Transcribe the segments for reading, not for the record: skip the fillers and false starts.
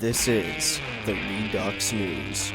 This is the Redux News.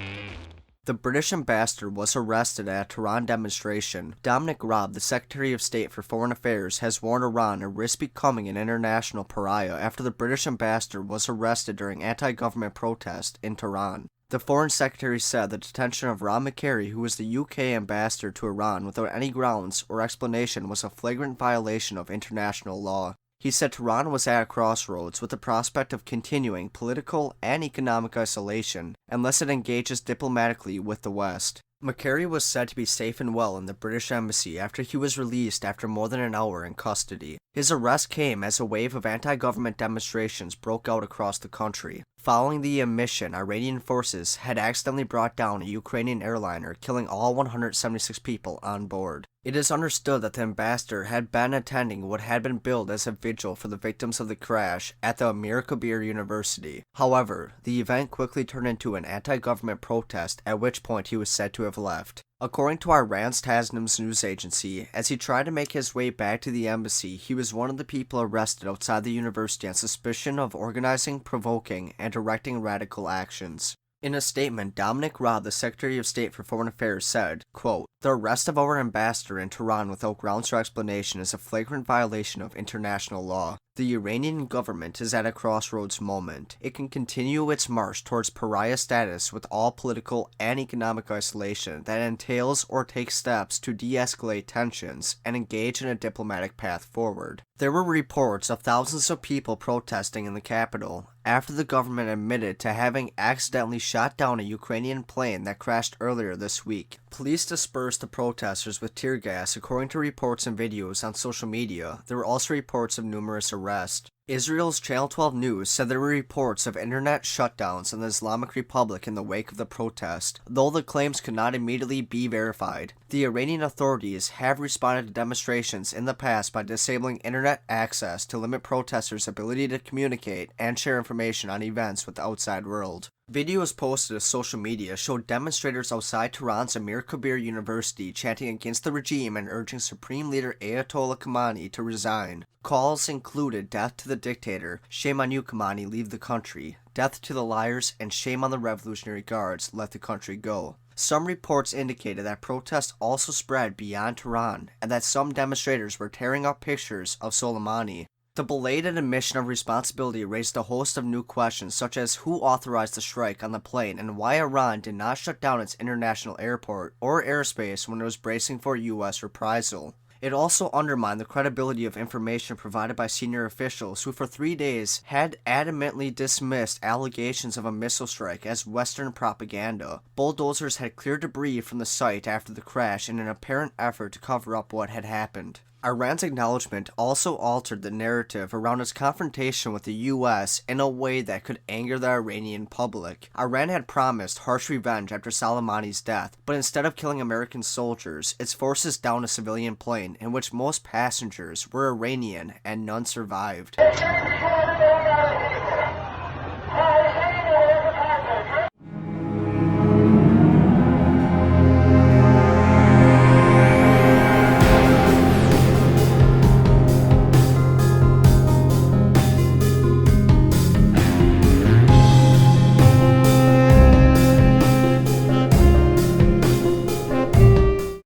The British ambassador was arrested at a Tehran demonstration. Dominic, Raab, the Secretary of State for Foreign Affairs, has warned Iran it risks becoming an international pariah after the British ambassador was arrested during anti-government protest in Tehran. The Foreign Secretary said the detention of Rob Macaire, who was the UK ambassador to Iran, without any grounds or explanation was a flagrant violation of international law. He said Tehran was at a crossroads with the prospect of continuing political and economic isolation unless it engages diplomatically with the West. Macaire was said to be safe and well in the British embassy after he was released after more than an hour in custody. His arrest came as a wave of anti-government demonstrations broke out across the country. Following the admission, Iranian forces had accidentally brought down a Ukrainian airliner, killing all 176 people on board. It is understood that the ambassador had been attending what had been billed as a vigil for the victims of the crash at the Amir Kabir University. However, the event quickly turned into an anti-government protest, at which point he was said to have left. According to Iran's Tasnim's news agency, as he tried to make his way back to the embassy, he was one of the people arrested outside the university on suspicion of organizing, provoking, and directing radical actions. In a statement, Dominic, Raab, the Secretary of State for Foreign Affairs, said, quote, "The arrest of our ambassador in Tehran without grounds or explanation is a flagrant violation of international law. The Iranian government is at a crossroads moment. It can continue its march towards pariah status with all political and economic isolation that entails or takes steps to de-escalate tensions and engage in a diplomatic path forward." There were reports of thousands of people protesting in the capital after the government admitted to having accidentally shot down a Ukrainian plane that crashed earlier this week. Police dispersed the protesters with tear gas. According to reports and videos on social media, there were also reports of numerous arrests. Israel's Channel 12 News said there were reports of internet shutdowns in the Islamic Republic in the wake of the protest, though the claims could not immediately be verified. The Iranian authorities have responded to demonstrations in the past by disabling internet access to limit protesters' ability to communicate and share information on events with the outside world. Videos posted to social media showed demonstrators outside Tehran's Amir Kabir University chanting against the regime and urging Supreme Leader Ayatollah Khamenei to resign. Calls included death to the dictator, shame on you Khamenei, leave the country, death to the liars, and shame on the Revolutionary Guards, let the country go. Some reports indicated that protests also spread beyond Tehran and that some demonstrators were tearing up pictures of Soleimani. The belated admission of responsibility raised a host of new questions, such as who authorized the strike on the plane and why Iran did not shut down its international airport or airspace when it was bracing for U.S. reprisal. It also undermined the credibility of information provided by senior officials who for 3 days had adamantly dismissed allegations of a missile strike as Western propaganda. Bulldozers had cleared debris from the site after the crash in an apparent effort to cover up what had happened. Iran's acknowledgement also altered the narrative around its confrontation with the U.S. in a way that could anger the Iranian public. Iran had promised harsh revenge after Soleimani's death, but instead of killing American soldiers, its forces downed a civilian plane in which most passengers were Iranian and none survived.